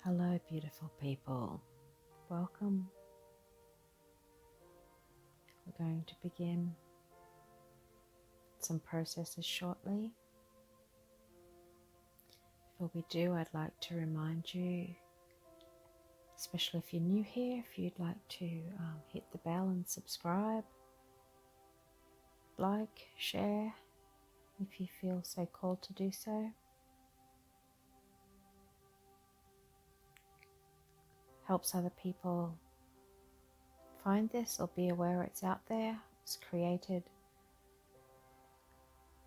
Hello, beautiful people. Welcome. We're going to begin some processes shortly. Before we do, I'd like to remind you, especially if you're new here, if you'd like to hit the bell and subscribe, like, share, if you feel so called to do so. Helps other people find this or be aware it's out there. It's created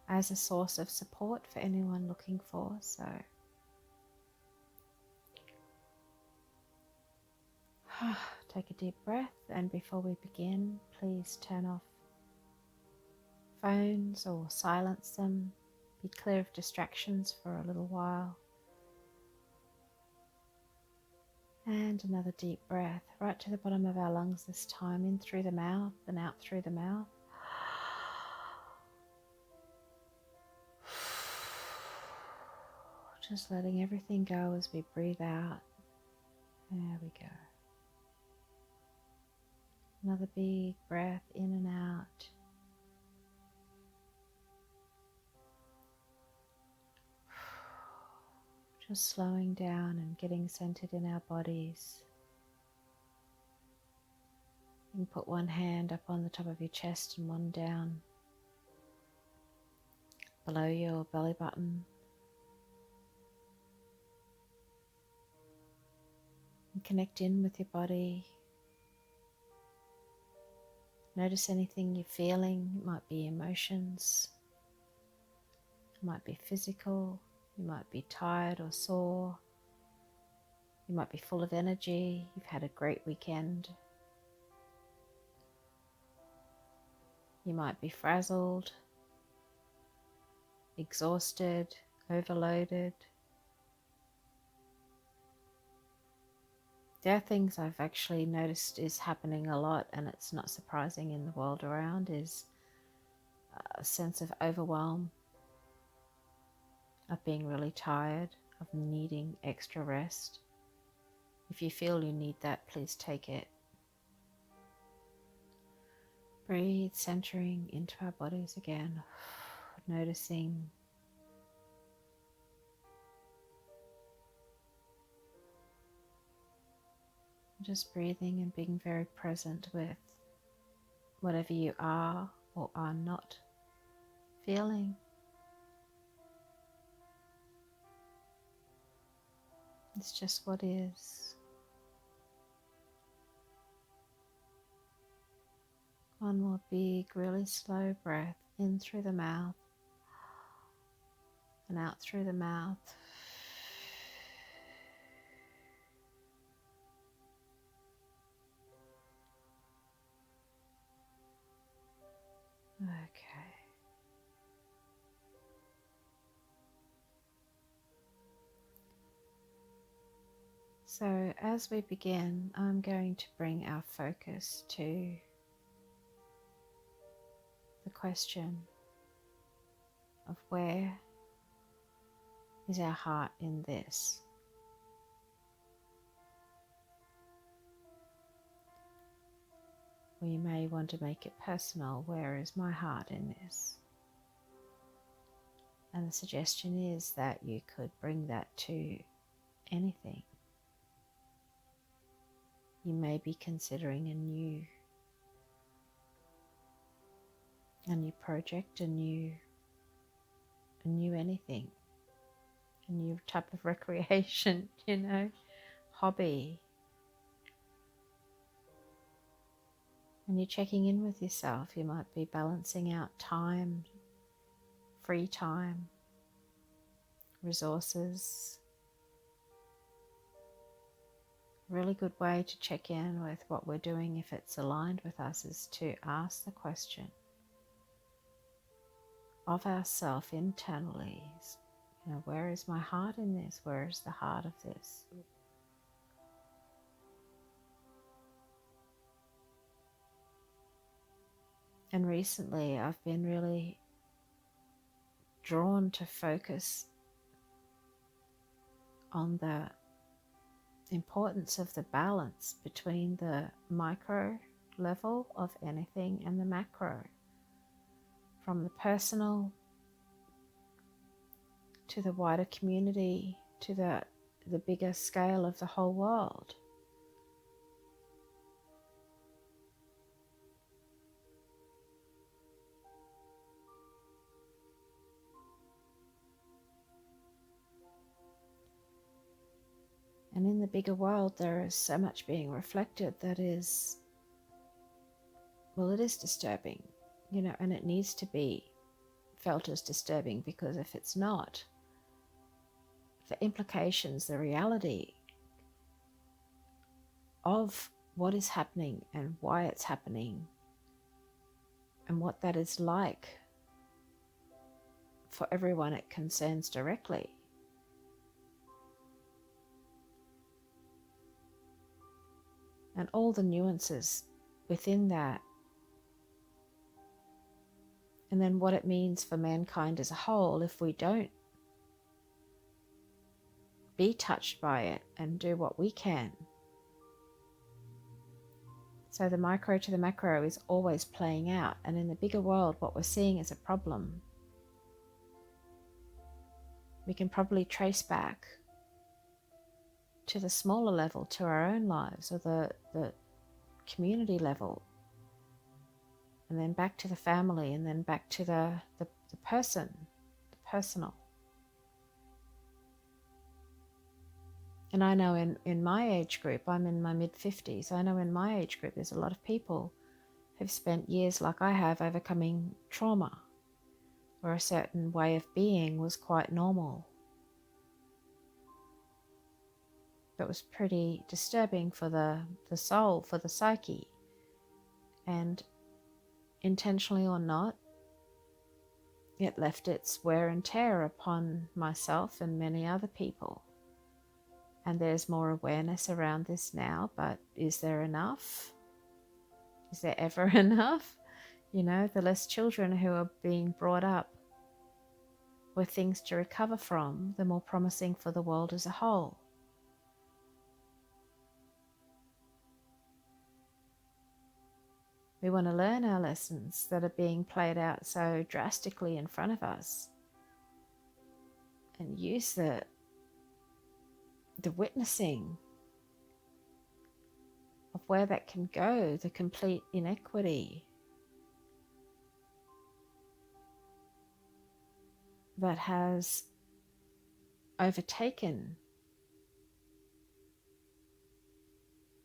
as a source of support for anyone looking for, so take a deep breath, and before we begin, please turn off phones or silence them. Be clear of distractions for a little while. And another deep breath right to the bottom of our lungs this time, in through the mouth and out through the mouth. Just letting everything go as we breathe out. There we go. Another big breath in and out. Just slowing down and getting centered in our bodies. You can put one hand up on the top of your chest and one down below your belly button. And connect in with your body. Notice anything you're feeling. It might be emotions, it might be physical, you might be tired or sore, you might be full of energy, you've had a great weekend, you might be frazzled, exhausted, overloaded. There are things I've actually noticed is happening a lot, and it's not surprising in the world around, is a sense of overwhelm, of being really tired, of needing extra rest. If you feel you need that, please take it. Breathe, centering into our bodies again, noticing just breathing and being very present with whatever you are or are not feeling. It's just what is. One more big, really slow breath in through the mouth and out through the mouth. Okay. So as we begin, I'm going to bring our focus to the question of where is our heart in this? We may want to make it personal. Where is my heart in this? And the suggestion is that you could bring that to anything. You may be considering a new project, a new anything, a new type of recreation, hobby. When you're checking in with yourself, you might be balancing out time, free time, resources. A really good way to check in with what we're doing, if it's aligned with us, is to ask the question of ourself internally. Where is my heart in this? Where is the heart of this? And recently I've been really drawn to focus on the importance of the balance between the micro level of anything and the macro, from the personal to the wider community to the bigger scale of the whole world. And in the bigger world, there is so much being reflected that is, well, it is disturbing, and it needs to be felt as disturbing, because if it's not, the implications, the reality of what is happening and why it's happening and what that is like for everyone it concerns directly, and all the nuances within that, and then what it means for mankind as a whole if we don't be touched by it and do what we can. So the micro to the macro is always playing out, and in the bigger world what we're seeing is a problem we can probably trace back to the smaller level, to our own lives, or the community level, and then back to the family, and then back to the person, the personal. And I know in my age group, I'm in my mid-50s, I know in my age group there's a lot of people who've spent years like I have overcoming trauma, where a certain way of being was quite normal. That was pretty disturbing for the soul, for the psyche. And intentionally or not, it left its wear and tear upon myself and many other people. And there's more awareness around this now, but is there enough? Is there ever enough? The less children who are being brought up with things to recover from, the more promising for the world as a whole. We want to learn our lessons that are being played out so drastically in front of us, and use the witnessing of where that can go, the complete inequity that has overtaken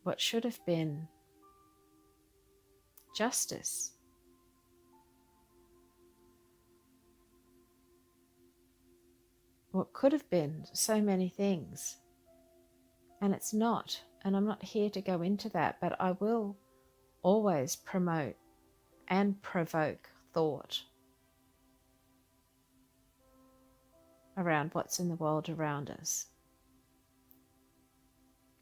what should have been justice. What could have been so many things, and it's not. And I'm not here to go into that, but I will always promote and provoke thought around what's in the world around us.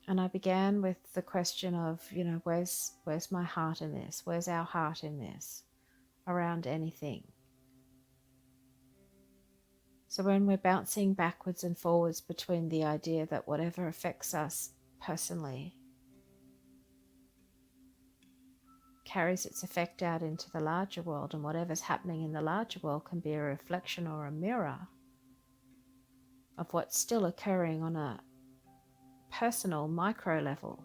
And I began with the question of, where's my heart in this? Where's our heart in this? Around anything. So when we're bouncing backwards and forwards between the idea that whatever affects us personally carries its effect out into the larger world, and whatever's happening in the larger world can be a reflection or a mirror of what's still occurring on a personal micro level.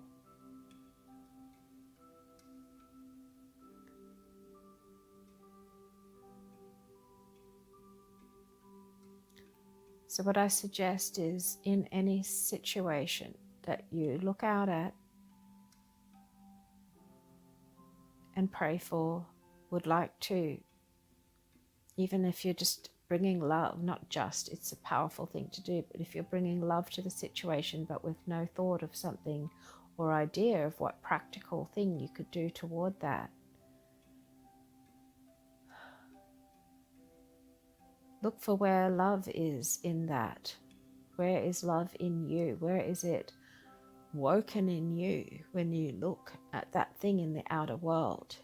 So what I suggest is, in any situation that you look out at and pray for, would like to, even if you're just bringing love, not just, it's a powerful thing to do, but if you're bringing love to the situation but with no thought of something or idea of what practical thing you could do toward that, look for where love is in that. Where is love in you? Where is it woken in you when you look at that thing in the outer world?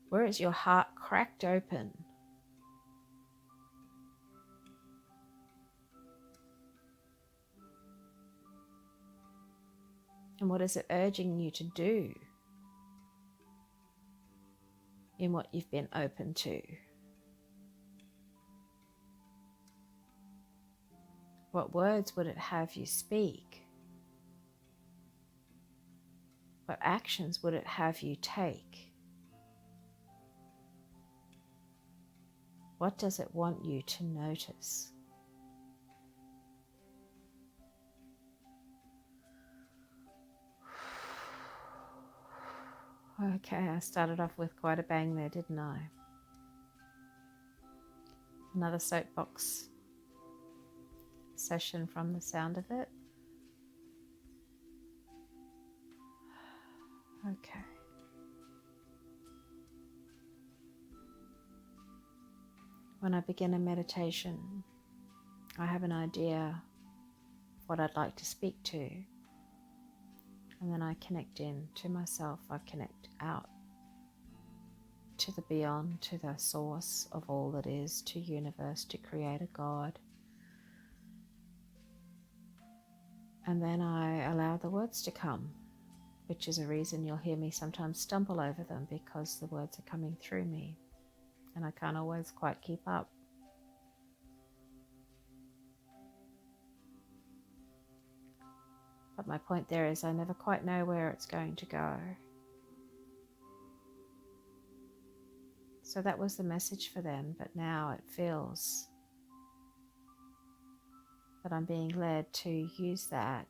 Where is your heart cracked open? And what is it urging you to do in what you've been open to? What words would it have you speak? What actions would it have you take? What does it want you to notice? Okay, I started off with quite a bang there, didn't I? Another soapbox session from the sound of it. Okay. When I begin a meditation, I have an idea of what I'd like to speak to, and then I connect in to myself. I connect out to the beyond, to the source of all that is, to universe, to Creator God. And then I allow the words to come, which is a reason you'll hear me sometimes stumble over them, because the words are coming through me and I can't always quite keep up. But my point there is I never quite know where it's going to go. So that was the message for them, but now it feels that I'm being led to use that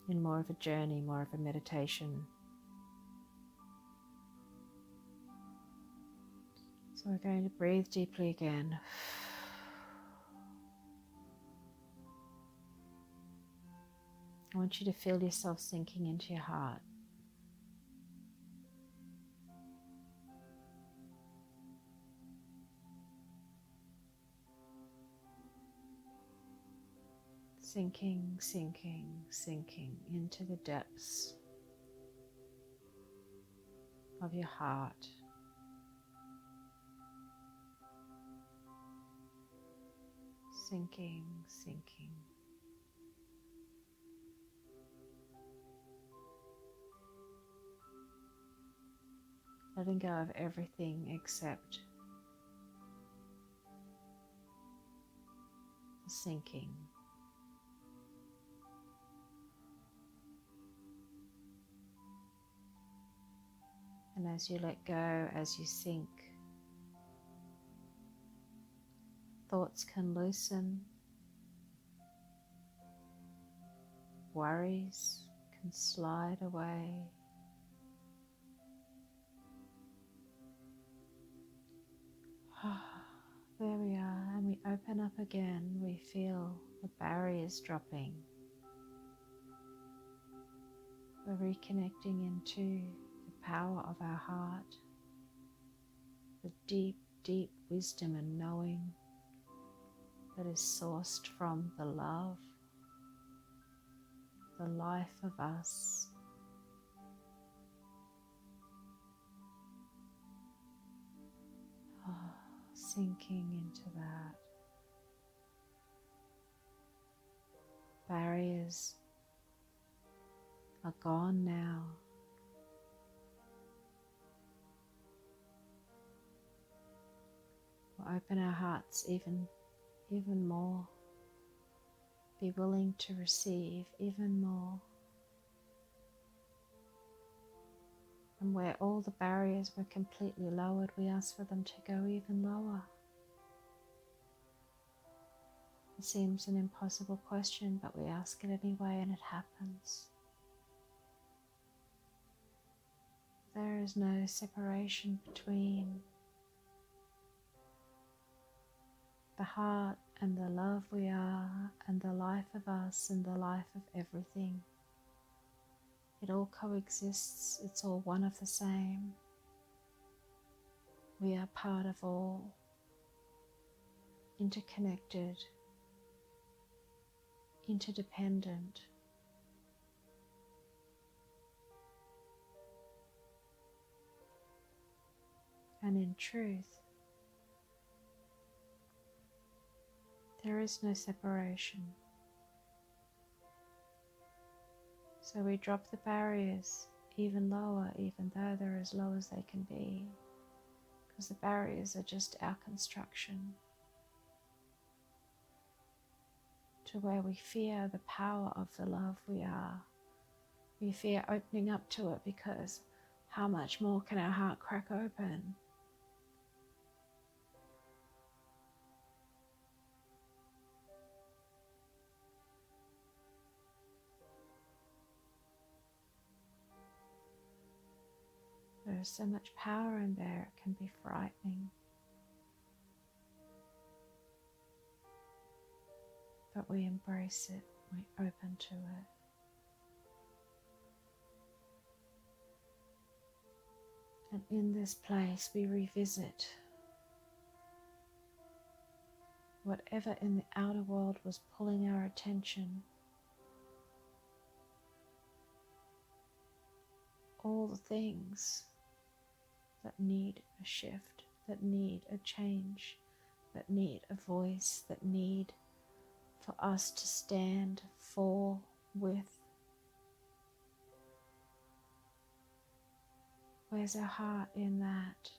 in more of a journey, more of a meditation. So we're going to breathe deeply again. I want you to feel yourself sinking into your heart. Sinking, sinking, sinking into the depths of your heart. Sinking, sinking. Letting go of everything except the sinking. And as you let go, as you sink, thoughts can loosen, worries can slide away. There we are, and we open up again. We feel the barriers dropping. We're reconnecting into the power of our heart, the deep, deep wisdom and knowing that is sourced from the love, the life of us. Sinking into that. Barriers are gone now. We'll open our hearts even more. Be willing to receive even more. And where all the barriers were completely lowered, we ask for them to go even lower. It seems an impossible question, but we ask it anyway, and it happens. There is no separation between the heart and the love we are, and the life of us and the life of everything. It all coexists, it's all one of the same. We are part of all, interconnected, interdependent. And in truth, there is no separation. So we drop the barriers even lower, even though they're as low as they can be, because the barriers are just our construction, to where we fear the power of the love we are. We fear opening up to it because how much more can our heart crack open? There is so much power in there, it can be frightening. But we embrace it, we open to it. And in this place we revisit whatever in the outer world was pulling our attention, all the things that need a shift, that need a change, that need a voice, that need for us to stand for, with. Where's our heart in that?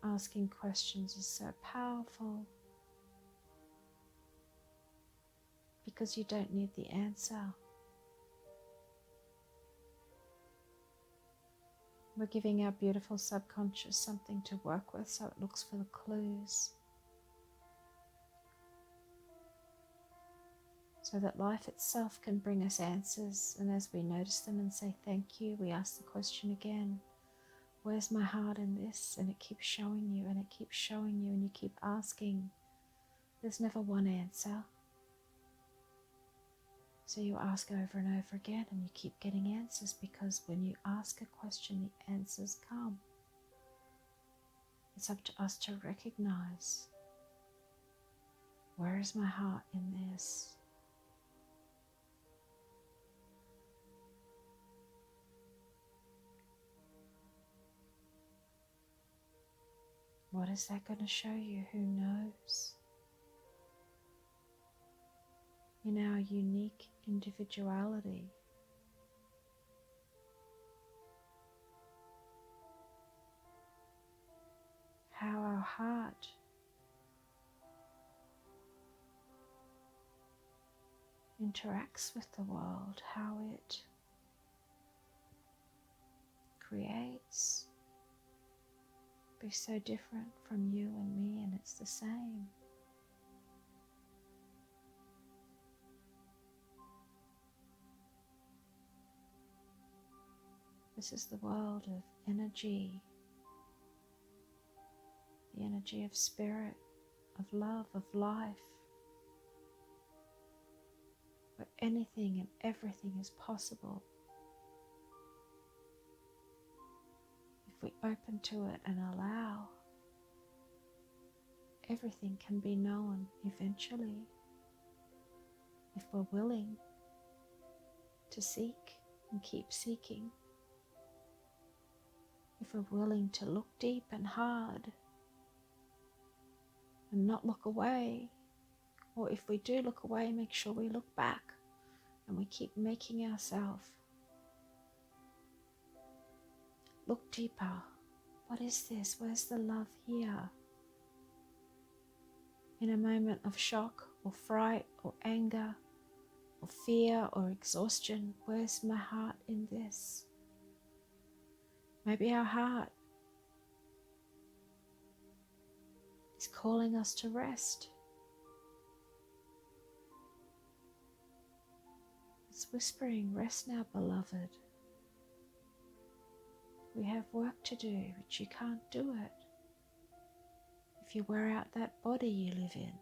Asking questions is so powerful because you don't need the answer. We're giving our beautiful subconscious something to work with, so it looks for the clues, so that life itself can bring us answers. And as we notice them and say thank you, we ask the question again, where's my heart in this? And it keeps showing you, and it keeps showing you, and you keep asking. There's never one answer. So you ask over and over again, and you keep getting answers, because when you ask a question, the answers come. It's up to us to recognize, where is my heart in this? What is that going to show you? Who knows? In our unique individuality, how our heart interacts with the world, how it creates, be so different from you and me, and it's the same. This is the world of energy, the energy of spirit, of love, of life, where anything and everything is possible if we open to it and allow. Everything can be known eventually if we're willing to seek and keep seeking. If we're willing to look deep and hard and not look away, or if we do look away, make sure we look back and we keep making ourselves look deeper. What is this? Where's the love here? In a moment of shock or fright or anger or fear or exhaustion, where's my heart in this? Maybe our heart is calling us to rest. It's whispering, rest now, beloved. We have work to do, but you can't do it if you wear out that body you live in.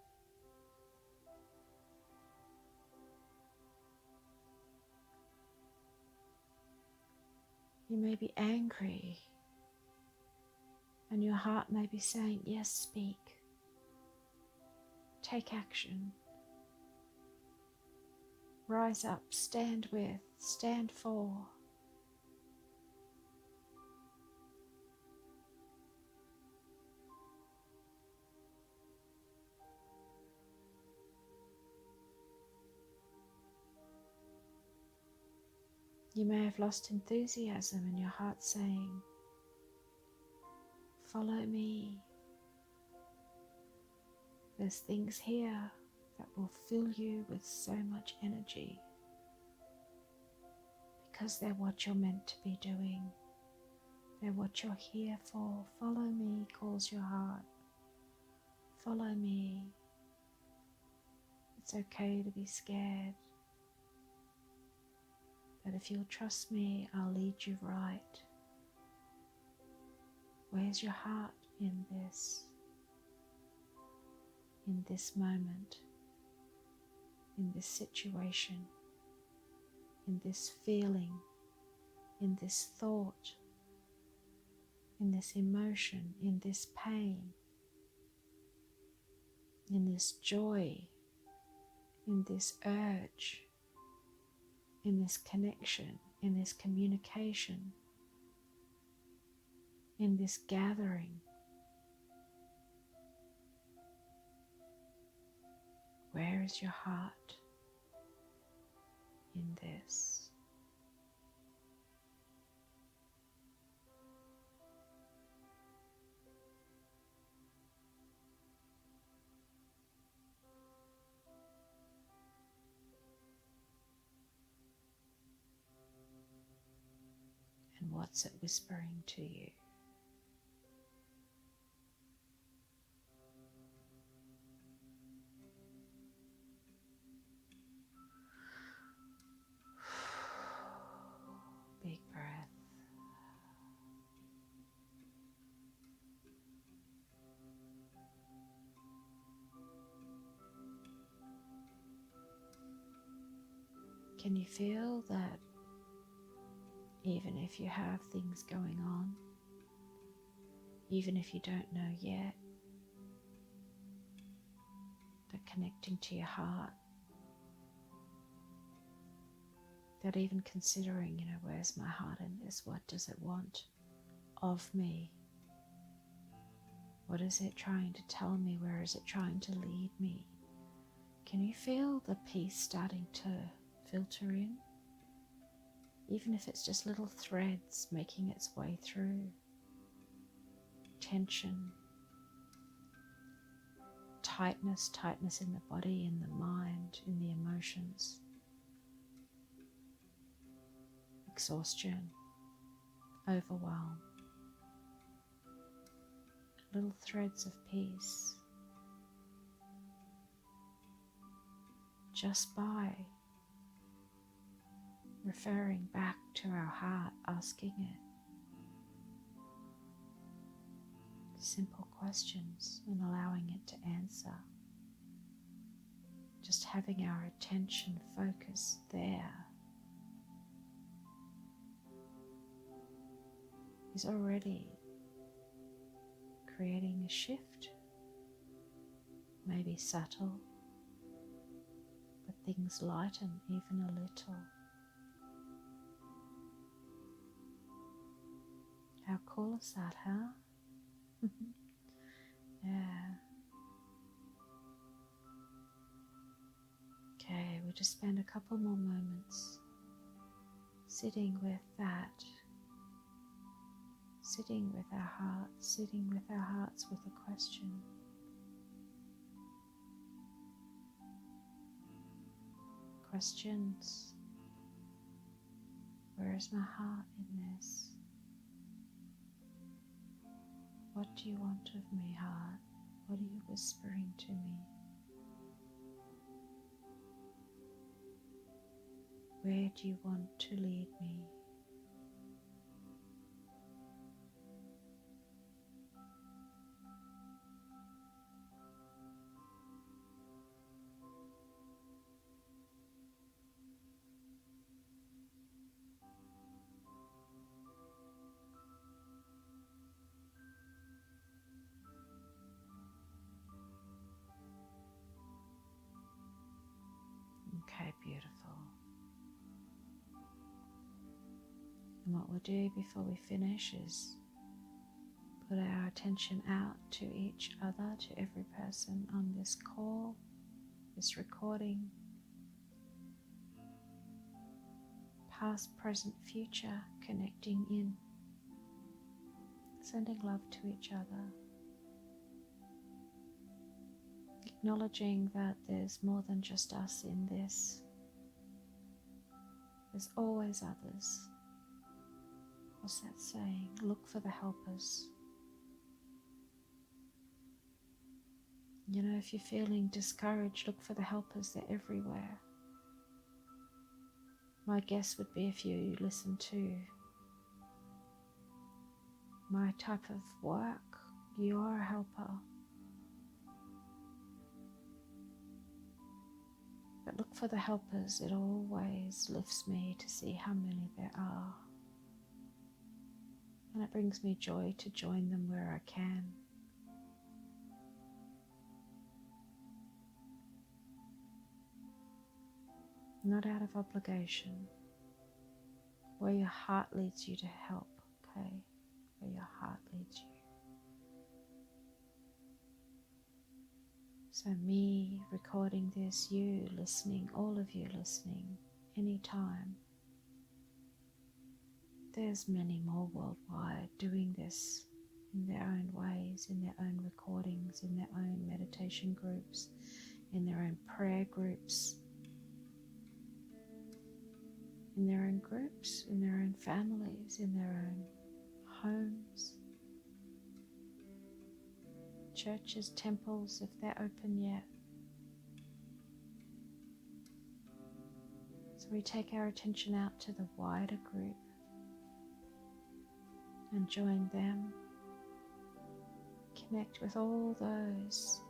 You may be angry, and your heart may be saying, yes, speak. Take action. Rise up, stand with, stand for. You may have lost enthusiasm and your heart saying, follow me. There's things here that will fill you with so much energy because they're what you're meant to be doing. They're what you're here for. Follow me, calls your heart. Follow me. It's okay to be scared. But if you'll trust me, I'll lead you right. Where's your heart in this? In this moment, in this situation, in this feeling, in this thought, in this emotion, in this pain, in this joy, in this urge, in this connection, in this communication, in this gathering. Where is your heart in this? And what's it whispering to you? Big breath. Can you feel that even if you have things going on, even if you don't know yet, that connecting to your heart, that even considering, where's my heart in this? What does it want of me? What is it trying to tell me? Where is it trying to lead me? Can you feel the peace starting to filter in? Even if it's just little threads making its way through. Tension, tightness in the body, in the mind, in the emotions. Exhaustion, overwhelm. Little threads of peace. Just by referring back to our heart, asking it simple questions and allowing it to answer. Just having our attention focused there is already creating a shift, maybe subtle, but things lighten even a little. How cool is that, huh? Yeah. Okay, we'll just spend a couple more moments sitting with that, sitting with our hearts with a question. Questions. Where is my heart in this? What do you want of me, heart? What are you whispering to me? Where do you want to lead me? Okay, beautiful. And what we'll do before we finish is put our attention out to each other, to every person on this call, this recording. past, present, future, connecting in, sending love to each other, acknowledging that there's more than just us in this. There's always others. What's that saying? Look for the helpers. You know, if you're feeling discouraged, look for the helpers. They're everywhere. My guess would be if you listen to my type of work, you are a helper. But look for the helpers. It always lifts me to see how many there are. And it brings me joy to join them where I can. Not out of obligation. Where your heart leads you to help, okay? Where your heart leads you. So me recording this, you listening, all of you listening, anytime. There's many more worldwide doing this in their own ways, in their own recordings, in their own meditation groups, in their own prayer groups, in their own groups, in their own families, in their own homes, churches, temples, if they're open yet. So we take our attention out to the wider group and join them. Connect with all those.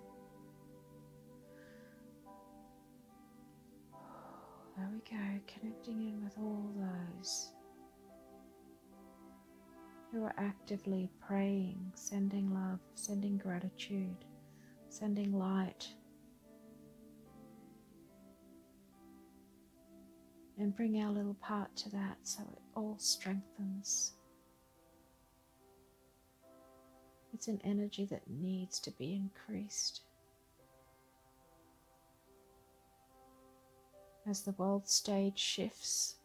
There we go, connecting in with all those who are actively praying, sending love, sending gratitude, sending light. And bring our little part to that so it all strengthens. It's an energy that needs to be increased. As the world stage shifts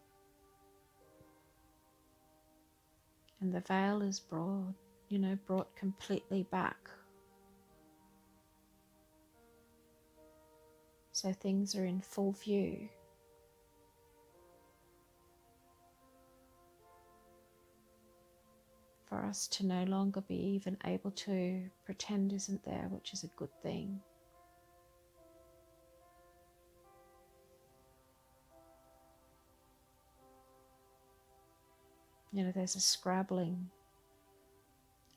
and the veil is brought completely back. So things are in full view. For us to no longer be even able to pretend isn't there, which is a good thing. You know, there's a scrabbling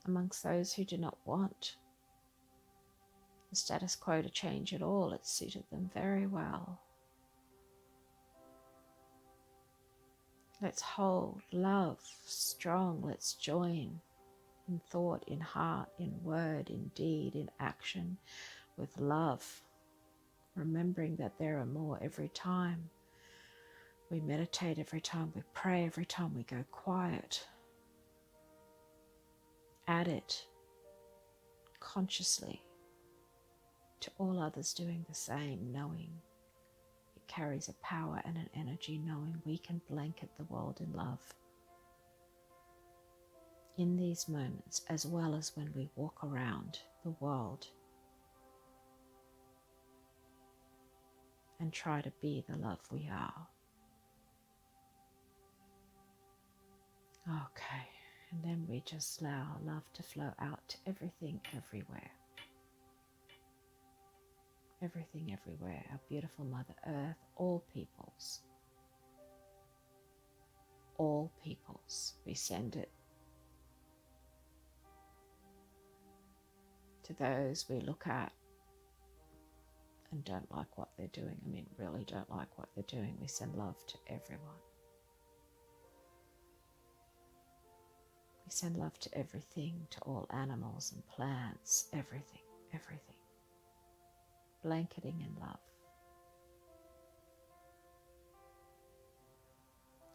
amongst those who do not want the status quo to change at all. It suited them very well. Let's hold love strong. Let's join in thought, in heart, in word, in deed, in action with love, remembering that there are more every time we meditate, every time we pray, every time we go quiet. Add it consciously to all others doing the same, knowing it carries a power and an energy, knowing we can blanket the world in love in these moments, as well as when we walk around the world and try to be the love we are. Okay, and then we just allow love to flow out to everything, everywhere. Everything, everywhere. Our beautiful Mother Earth, all peoples. All peoples. We send it to those we look at and don't like what they're doing. I mean, really don't like what they're doing. We send love to everyone. We send love to everything, to all animals and plants, everything, everything. Blanketing in love.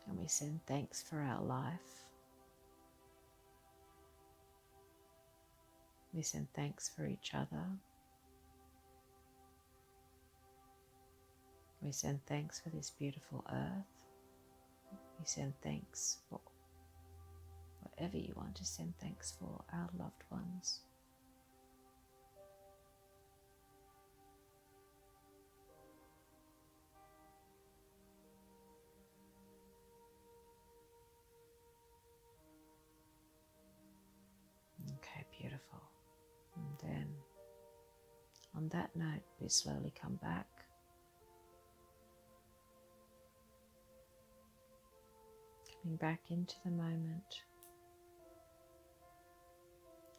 And we send thanks for our life. We send thanks for each other. We send thanks for this beautiful earth. You send thanks for whatever you want to send thanks for, our loved ones. Okay, beautiful. And then on that note, we slowly come back. Coming back into the moment.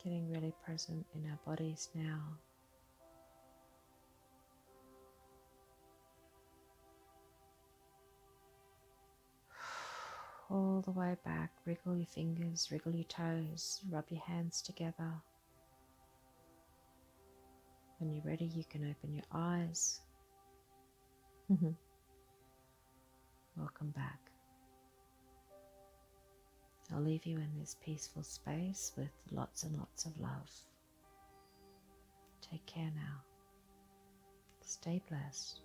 Getting really present in our bodies now. All the way back, wriggle your fingers, wriggle your toes, rub your hands together. When you're ready, you can open your eyes. Welcome back. I'll leave you in this peaceful space with lots and lots of love. Take care now. Stay blessed.